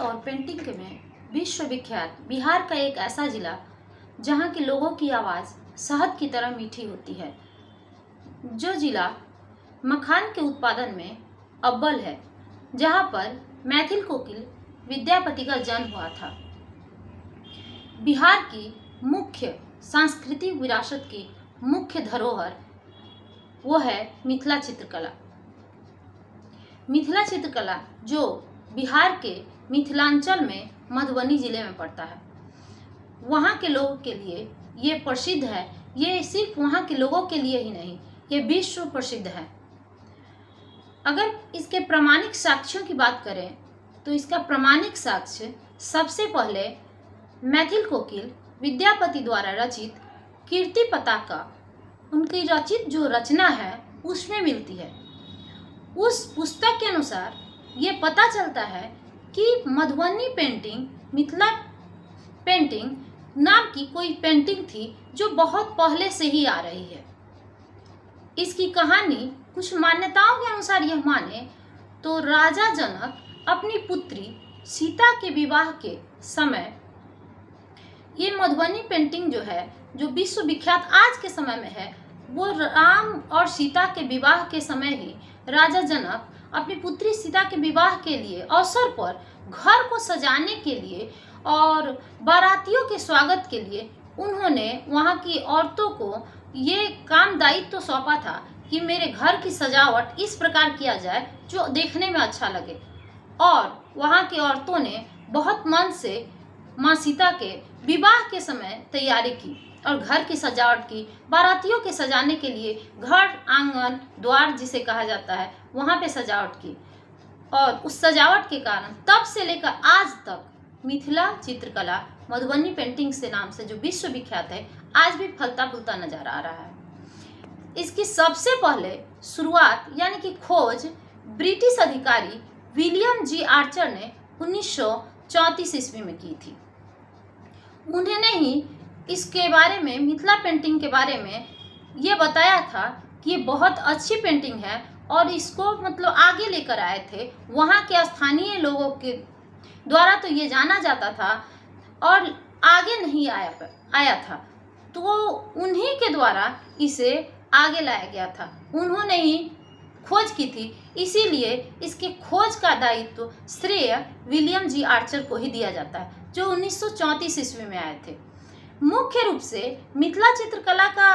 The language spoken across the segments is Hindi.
और पेंटिंग के में विश्वविख्यात बिहार का एक ऐसा जिला जहाँ के लोगों की आवाज़ शहद की तरह मीठी होती है, जो जिला मखान के उत्पादन में अव्वल है, जहाँ पर मैथिल कोकिल विद्यापति का जन्म हुआ था। बिहार की मुख्य सांस्कृतिक विरासत की मुख्य धरोहर वो है मिथिला चित्रकला। मिथिला चित्रकला जो बिहार के मिथिलांचल में मधुबनी जिले में पड़ता है, वहाँ के लोगों के लिए ये प्रसिद्ध है। ये सिर्फ वहाँ के लोगों के लिए ही नहीं, ये विश्व प्रसिद्ध है। अगर इसके प्रामाणिक साक्ष्यों की बात करें तो इसका प्रामाणिक साक्ष्य सबसे पहले मैथिल कोकिल विद्यापति द्वारा रचित कीर्ति पताका, उनकी रचित जो रचना है उसमें मिलती है। उस पुस्तक के अनुसार ये पता चलता है कि मधुबनी पेंटिंग, मिथिला पेंटिंग नाम की कोई पेंटिंग थी जो बहुत पहले से ही आ रही है। इसकी कहानी कुछ मान्यताओं के अनुसार यह माने तो राजा जनक अपनी पुत्री सीता के विवाह के समय, ये मधुबनी पेंटिंग जो है, जो विश्वविख्यात आज के समय में है, वो राम और सीता के विवाह के समय ही राजा जनक अपनी पुत्री सीता के विवाह के लिए अवसर पर घर को सजाने के लिए और बारातियों के स्वागत के लिए उन्होंने वहाँ की औरतों को ये काम दायित्व तो सौंपा था कि मेरे घर की सजावट इस प्रकार किया जाए जो देखने में अच्छा लगे। और वहाँ की औरतों ने बहुत मन से माँ सीता के विवाह के समय तैयारी की और घर की सजावट की, बारातियों के सजाने के लिए घर, आंगन, द्वार जिसे कहा जाता है, वहाँ पे सजावट की। और उस सजावट के कारण तब से लेकर आज तक मिथिला चित्रकला मधुबनी पेंटिंग से नाम से जो विश्वविख्यात है, आज भी फलता फूलता नजर आ रहा है। इसकी सबसे पहले शुरुआत यानी कि खोज ब्रिटिश अधिकारी विलियम जी आर्चर ने 1934 ईस्वी में की थी। उन्होंने ही इसके बारे में, मिथिला पेंटिंग के बारे में ये बताया था कि ये बहुत अच्छी पेंटिंग है और इसको मतलब आगे लेकर आए थे। वहाँ के स्थानीय लोगों के द्वारा तो ये जाना जाता था और आगे नहीं आया था, तो उन्हीं के द्वारा इसे आगे लाया गया था। उन्होंने ही खोज की थी, इसीलिए इसके खोज का दायित्व श्रेय विलियम जी आर्चर को ही दिया जाता है, जो 1934 ईस्वी में आए थे। मुख्य रूप से मिथिला चित्रकला का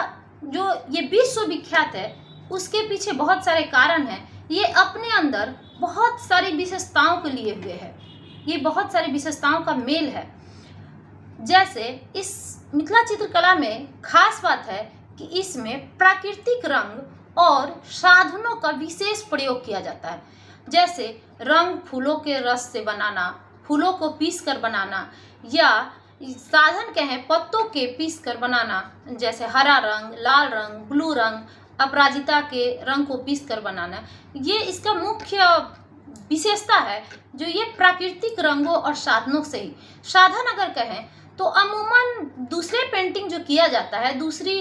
जो ये विश्वविख्यात है, उसके पीछे बहुत सारे कारण हैं। ये अपने अंदर बहुत सारी विशेषताओं को लिए हुए है, ये बहुत सारी विशेषताओं का मेल है। जैसे इस मिथिला चित्रकला में खास बात है कि इसमें प्राकृतिक रंग और साधनों का विशेष प्रयोग किया जाता है। जैसे रंग फूलों के रस से बनाना, फूलों को पीस कर बनाना, या साधन कहें पत्तों के पीस कर बनाना, जैसे हरा रंग, लाल रंग, ब्लू रंग, अपराजिता के रंग को पीस कर बनाना। ये इसका मुख्य विशेषता है, जो ये प्राकृतिक रंगों और साधनों से ही। साधन अगर कहें तो अमूमन दूसरे पेंटिंग जो किया जाता है, दूसरी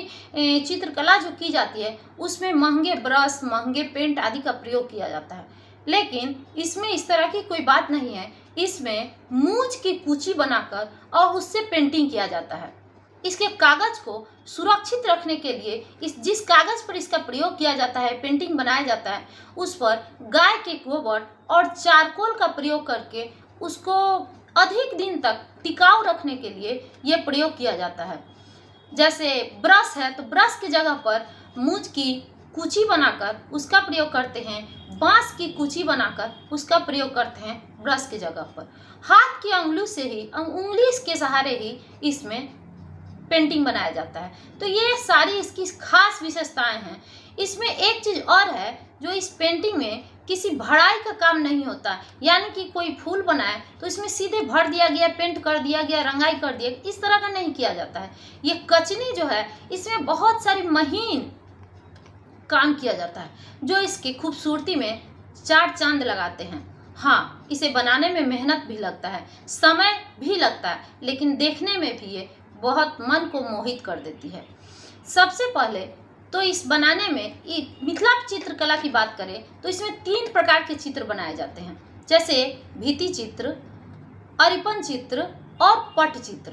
चित्रकला जो की जाती है, उसमें महंगे ब्रश, महंगे पेंट आदि का प्रयोग किया जाता है। लेकिन इसमें इस तरह की कोई बात नहीं है। इसमें मूंछ की कुची बनाकर और उससे पेंटिंग किया जाता है। इसके कागज को सुरक्षित रखने के लिए जिस कागज पर इसका प्रयोग किया जाता है, पेंटिंग बनाया जाता है, उस पर गाय के गोबर और चारकोल का प्रयोग करके उसको अधिक दिन तक टिकाऊ रखने के लिए यह प्रयोग किया जाता है। जैसे ब्रश है तो ब्रश की जगह पर मूंछ की कुची बनाकर उसका प्रयोग करते हैं, बांस की कुची बनाकर उसका प्रयोग करते हैं ब्रश की जगह पर। हाथ की उंगली से ही, उंगली के सहारे ही इसमें पेंटिंग बनाया जाता है। तो ये सारी इसकी खास विशेषताएं हैं। इसमें एक चीज़ और है, जो इस पेंटिंग में किसी भराई का काम नहीं होता, यानी कि कोई फूल बनाए तो इसमें सीधे भर दिया गया, पेंट कर दिया गया, रंगाई कर दिया, इस तरह का नहीं किया जाता है। ये कचनी जो है, इसमें बहुत सारी महीन काम किया जाता है, जो इसकी खूबसूरती में चार चांद लगाते हैं। हाँ, इसे बनाने में मेहनत भी लगता है, समय भी लगता है, लेकिन देखने में भी ये बहुत मन को मोहित कर देती है। सबसे पहले तो इस बनाने में मिथिला चित्रकला की बात करें तो इसमें 3 प्रकार के चित्र बनाए जाते हैं। जैसे भित्ति चित्र, अरिपन चित्र और पट चित्र।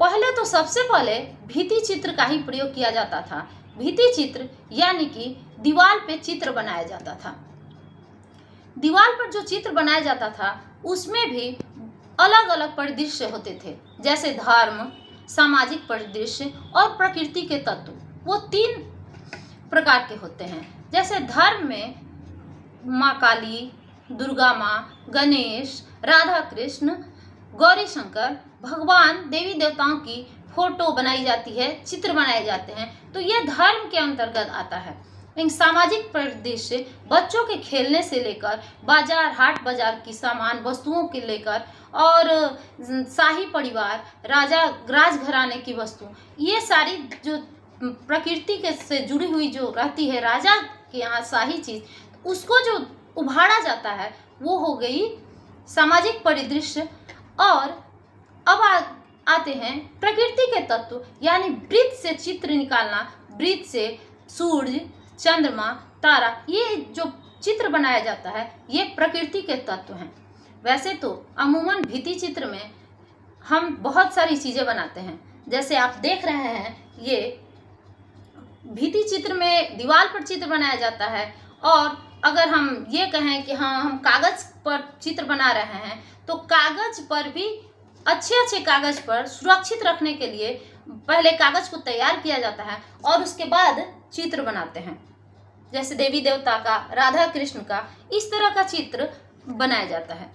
पहले तो सबसे पहले भित्ति चित्र का ही प्रयोग किया जाता था। भित्ति चित्र यानी कि दीवार पे चित्र बनाया जाता था। दीवार पर जो चित्र बनाया जाता था उसमें भी अलग अलग परिदृश्य होते थे, जैसे धर्म, सामाजिक परिदृश्य और प्रकृति के तत्व। वो 3 प्रकार के होते हैं। जैसे धर्म में माँ काली, दुर्गा माँ, गणेश, राधा कृष्ण, गौरी शंकर, भगवान, देवी देवताओं की फोटो बनाई जाती है, चित्र बनाए जाते हैं, तो ये धर्म के अंतर्गत आता है। इन सामाजिक परिदृश्य बच्चों के खेलने से लेकर बाजार, हाट बाजार की सामान वस्तुओं के लेकर और शाही परिवार, राजघराने की वस्तु, ये सारी जो प्रकृति के से जुड़ी हुई जो रहती है, राजा के यहाँ शाही चीज, उसको जो उभारा जाता है वो हो गई सामाजिक परिदृश्य। और अब आते हैं प्रकृति के तत्व, यानी वृत्त से चित्र निकालना। वृत्त से सूर्य, चंद्रमा, तारा, ये जो चित्र बनाया जाता है ये प्रकृति के तत्व हैं। वैसे तो अमूमन भित्ति चित्र में हम बहुत सारी चीज़ें बनाते हैं। जैसे आप देख रहे हैं, ये भित्ति चित्र में दीवार पर चित्र बनाया जाता है। और अगर हम ये कहें कि हाँ हम कागज़ पर चित्र बना रहे हैं, तो कागज़ पर भी अच्छे कागज़ पर सुरक्षित रखने के लिए पहले कागज़ को तैयार किया जाता है और उसके बाद चित्र बनाते हैं। जैसे देवी देवता का, राधा कृष्ण का, इस तरह का चित्र बनाया जाता है।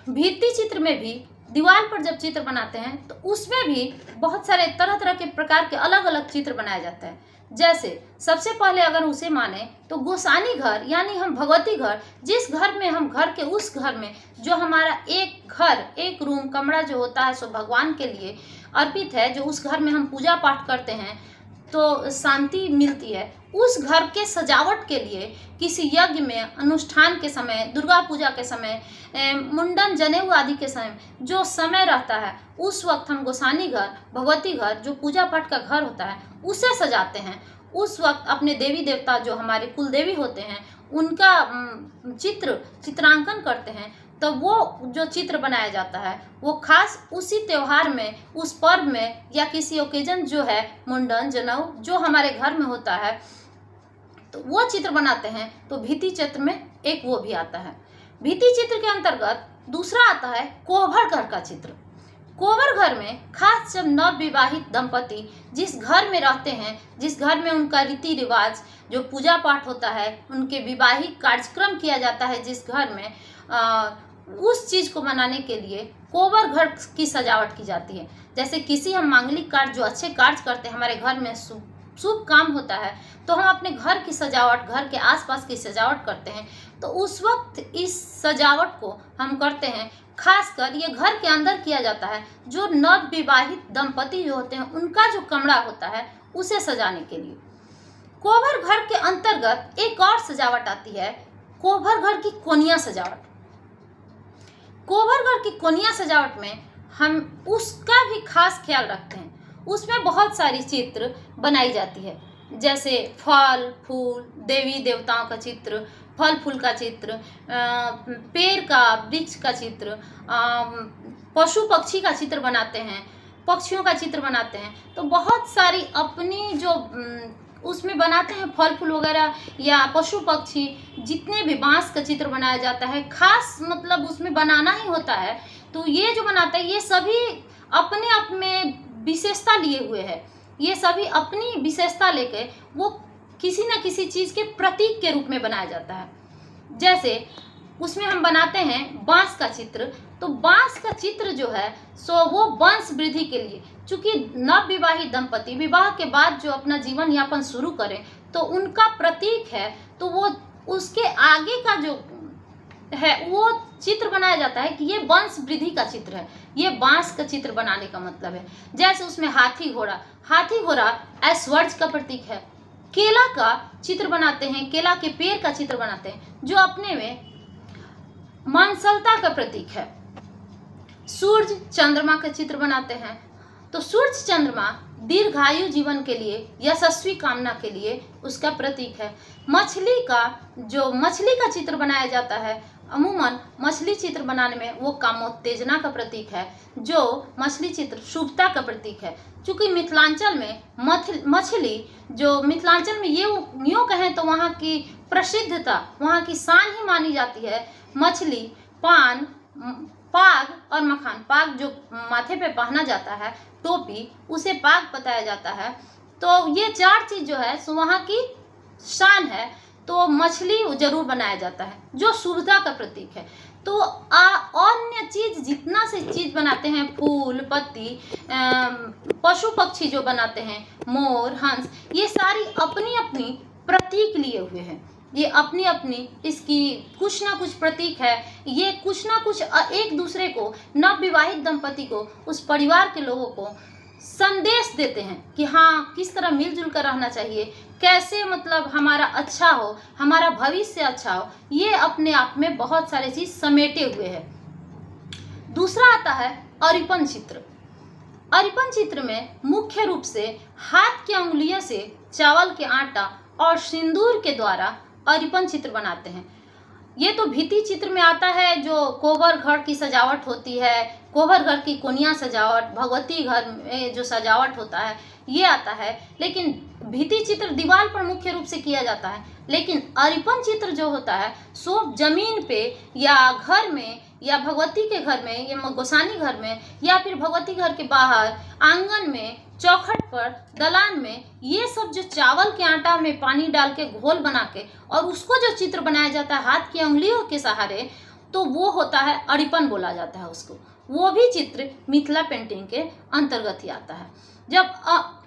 भित्ति चित्र में भी दीवार पर जब चित्र बनाते हैं तो उसमें भी बहुत सारे तरह के प्रकार के अलग अलग चित्र बनाए जाते हैं। जैसे सबसे पहले अगर उसे माने तो गोसानी घर, यानी हम भगवती घर, जिस घर में हम घर के उस घर में जो हमारा एक रूम कमरा जो होता है सो भगवान के लिए अर्पित है, जो उस घर में हम पूजा पाठ करते हैं तो शांति मिलती है, उस घर के सजावट के लिए किसी यज्ञ में, अनुष्ठान के समय, दुर्गा पूजा के समय, मुंडन, जनेऊ आदि के समय जो समय रहता है, उस वक्त हम गोसानी घर, भगवती घर, जो पूजा पाठ का घर होता है, उसे सजाते हैं। उस वक्त अपने देवी देवता जो हमारे कुल देवी होते हैं उनका चित्रांकन करते हैं। तो वो जो चित्र बनाया जाता है वो खास उसी त्यौहार में, उस पर्व में, या किसी ओकेजन जो है, मुंडन, जनेऊ जो हमारे घर में होता है, तो वो चित्र बनाते हैं। तो भित्ति चित्र में एक वो भी आता है। भित्ति चित्र के अंतर्गत दूसरा आता है कोहबर घर का चित्र। कोहबर घर में खास जब नवविवाहित दंपति जिस घर में रहते हैं, जिस घर में उनका रीति रिवाज, जो पूजा पाठ होता है, उनके विवाहिक कार्यक्रम किया जाता है, जिस घर में उस चीज़ को मनाने के लिए कोहबर घर की सजावट की जाती है। जैसे किसी हम मांगलिक कार्य, जो अच्छे कार्य करते हैं, हमारे घर में शुभ काम होता है, तो हम अपने घर की सजावट, घर के आसपास की सजावट करते हैं। तो उस वक्त इस सजावट को हम करते हैं। खासकर ये घर के अंदर किया जाता है। जो नवविवाहित दंपति जो होते हैं उनका जो कमरा होता है उसे सजाने के लिए। कोहबर घर के अंतर्गत एक और सजावट आती है, कोहबर घर की कोनिया सजावट। कोहबर घर की कोनिया सजावट में हम उसका भी खास ख्याल रखते हैं। उसमें बहुत सारी चित्र बनाई जाती है, जैसे फल फूल, देवी देवताओं का चित्र, फल फूल का चित्र, पेड़ का, वृक्ष का चित्र, पशु पक्षी का चित्र बनाते हैं, पक्षियों का चित्र बनाते हैं। तो बहुत सारी अपनी जो उसमें बनाते हैं, फल फूल वगैरह या पशु पक्षी, जितने भी बांस का चित्र बनाया जाता है, खास मतलब उसमें बनाना ही होता है। तो ये जो बनाते हैं ये सभी अपने आप में विशेषता लिए हुए है। ये सभी अपनी विशेषता लेके वो किसी न किसी चीज़ के प्रतीक के रूप में बनाया जाता है। जैसे उसमें हम बनाते हैं बांस का चित्र। तो बांस का चित्र जो है सो वो वंश वृद्धि के लिए, चूँकि नवविवाहित दंपति विवाह के बाद जो अपना जीवन यापन शुरू करें तो उनका प्रतीक है, तो वो उसके आगे का जो है वो चित्र बनाया जाता है कि ये वंश वृद्धि का चित्र है। ये बांस का चित्र बनाने का मतलब है। जैसे उसमें हाथी घोड़ा ऐश्वर्य का प्रतीक है। केला का चित्र बनाते हैं, केला के पेड़ का चित्र बनाते हैं जो अपने में मानसलता का प्रतीक है। सूर्य चंद्रमा का चित्र बनाते हैं। तो सूर्य चंद्रमा दीर्घायु जीवन के लिए, यशस्वी कामना के लिए उसका प्रतीक है। मछली का चित्र बनाया जाता है अमूमन मछली चित्र बनाने में वो कामोत्तेजना का प्रतीक है, जो मछली चित्र शुभता का प्रतीक है। क्योंकि मिथिलांचल में मछली जो मिथिलांचल में ये यूँ कहें तो वहाँ की प्रसिद्धता, वहाँ की शान ही मानी जाती है। मछली, पान, पाग और मखान। पाग जो माथे पे पहना जाता है, टोपी, उसे पाग बताया जाता है। तो ये 4 चीज़ जो है सो वहाँ की शान है। तो मछली जरूर बनाया जाता है जो शुभता का प्रतीक है। तो अन्य चीज जितना से चीज बनाते हैं, फूल, पत्ती, पशु पक्षी जो बनाते हैं, मोर, हंस, ये सारी अपनी अपनी प्रतीक लिए हुए हैं। ये अपनी अपनी इसकी कुछ ना कुछ प्रतीक है। ये कुछ ना कुछ एक दूसरे को, नवविवाहित दंपति को, उस परिवार के लोगों को संदेश देते हैं कि हाँ किस तरह मिलजुल कर रहना चाहिए, कैसे मतलब हमारा अच्छा हो, हमारा भविष्य अच्छा हो। ये अपने आप में बहुत सारे चीज समेटे हुए हैं। दूसरा आता है अरिपन चित्र। अरिपन चित्र में मुख्य रूप से हाथ की उंगलियों से चावल के आटा और सिंदूर के द्वारा अरिपन चित्र बनाते हैं। ये तो भित्ति चित्र में आता है, जो कोबर घर की सजावट होती है, कोबर घर की कोनिया सजावट, भगवती घर में जो सजावट होता है, ये आता है। लेकिन भित्ति चित्र दीवार पर मुख्य रूप से किया जाता है। लेकिन अरिपन चित्र जो होता है सो जमीन पे या घर में या भगवती के घर में या गोसानी घर में या फिर भगवती घर के बाहर आंगन में, चौखट पर, दलान में, ये सब जो चावल के आटा में पानी डाल के घोल बना के और उसको जो चित्र बनाया जाता है हाथ की उंगलियों के सहारे, तो वो होता है अरिपन बोला जाता है उसको। वो भी चित्र मिथिला पेंटिंग के अंतर्गत ही आता है। जब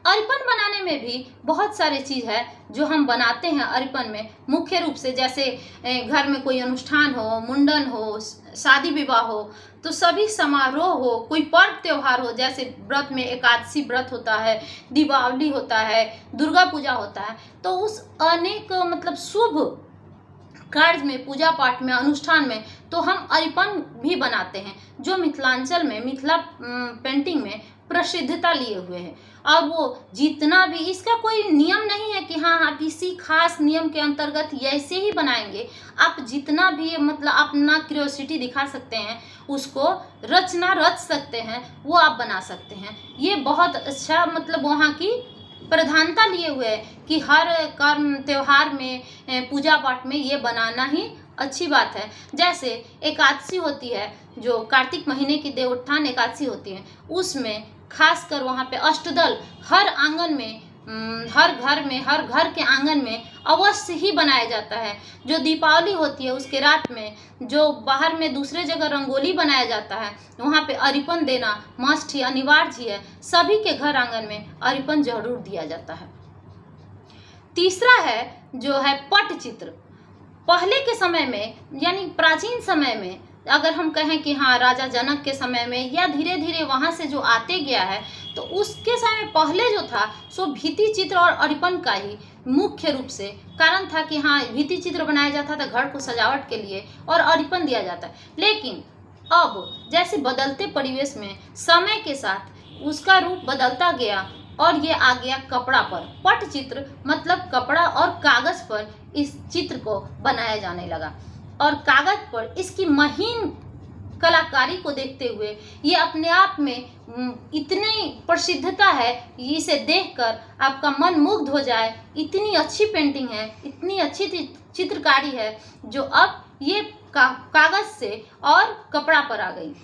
अरिपन बनाने में भी बहुत सारे चीज़ है जो हम बनाते हैं अरिपन में। मुख्य रूप से जैसे घर में कोई अनुष्ठान हो, मुंडन हो, शादी विवाह हो, तो सभी समारोह हो, कोई पर्व त्योहार हो, जैसे व्रत में एकादशी व्रत होता है, दीपावली होता है, दुर्गा पूजा होता है, तो उस अनेक मतलब शुभ कार्य में, पूजा पाठ में, अनुष्ठान में तो हम अरिपन भी बनाते हैं, जो मिथिलांचल में, मिथिला पेंटिंग में प्रसिद्धता लिए हुए हैं। और वो जितना भी, इसका कोई नियम नहीं है कि हाँ आप इसी खास नियम के अंतर्गत ऐसे ही बनाएंगे। आप जितना भी मतलब अपना क्यूरियोसिटी दिखा सकते हैं, उसको रचना रच सकते हैं, वो आप बना सकते हैं। ये बहुत अच्छा मतलब वहाँ की प्रधानता लिए हुए है कि हर कर्म त्योहार में, पूजा पाठ में ये बनाना ही अच्छी बात है। जैसे एकादशी होती है, जो कार्तिक महीने की देवोत्थान एकादशी होती है, उसमें खासकर वहाँ पे अष्टदल हर आंगन में, हर घर में, हर घर के आंगन में अवश्य ही बनाया जाता है। जो दीपावली होती है उसके रात में, जो बाहर में दूसरे जगह रंगोली बनाया जाता है, वहाँ पे अरिपन देना मस्ट ही, अनिवार्य ही है। सभी के घर आंगन में अरिपन जरूर दिया जाता है। तीसरा है जो है पट चित्र। पहले के समय में यानी प्राचीन समय में अगर हम कहें कि हाँ राजा जनक के समय में या धीरे धीरे वहाँ से जो आते गया है, तो उसके समय पहले जो था सो भित्ति चित्र और अरिपन का ही मुख्य रूप से कारण था कि हाँ भित्ति चित्र बनाया जाता था घर को सजावट के लिए और अरिपन दिया जाता है। लेकिन अब जैसे बदलते परिवेश में समय के साथ उसका रूप बदलता गया और ये आ गया कपड़ा पर। पट चित्र मतलब कपड़ा और कागज पर इस चित्र को बनाया जाने लगा और कागज पर इसकी महीन कलाकारी को देखते हुए ये अपने आप में इतनी प्रसिद्धता है, इसे देखकर आपका मन मुग्ध हो जाए। इतनी अच्छी पेंटिंग है, इतनी अच्छी चित्रकारी है जो अब ये कागज से और कपड़ा पर आ गई।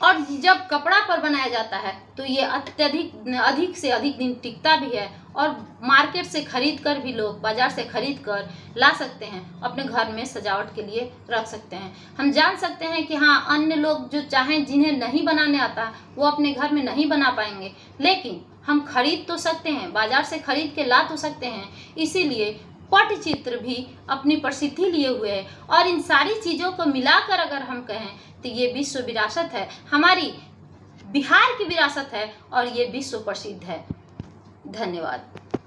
और जब कपड़ा पर बनाया जाता है तो ये अधिक से अधिक दिन टिकता भी है और मार्केट से खरीद कर भी लोग, बाजार से खरीद कर ला सकते हैं, अपने घर में सजावट के लिए रख सकते हैं। हम जान सकते हैं कि हाँ अन्य लोग जो चाहें, जिन्हें नहीं बनाने आता, वो अपने घर में नहीं बना पाएंगे, लेकिन हम खरीद तो सकते हैं, बाजार से खरीद के ला तो सकते हैं। इसीलिए पट चित्र भी अपनी प्रसिद्धि लिए हुए है। और इन सारी चीज़ों को मिलाकर अगर हम कहें तो ये विश्व विरासत है, हमारी बिहार की विरासत है और ये विश्व प्रसिद्ध है। धन्यवाद।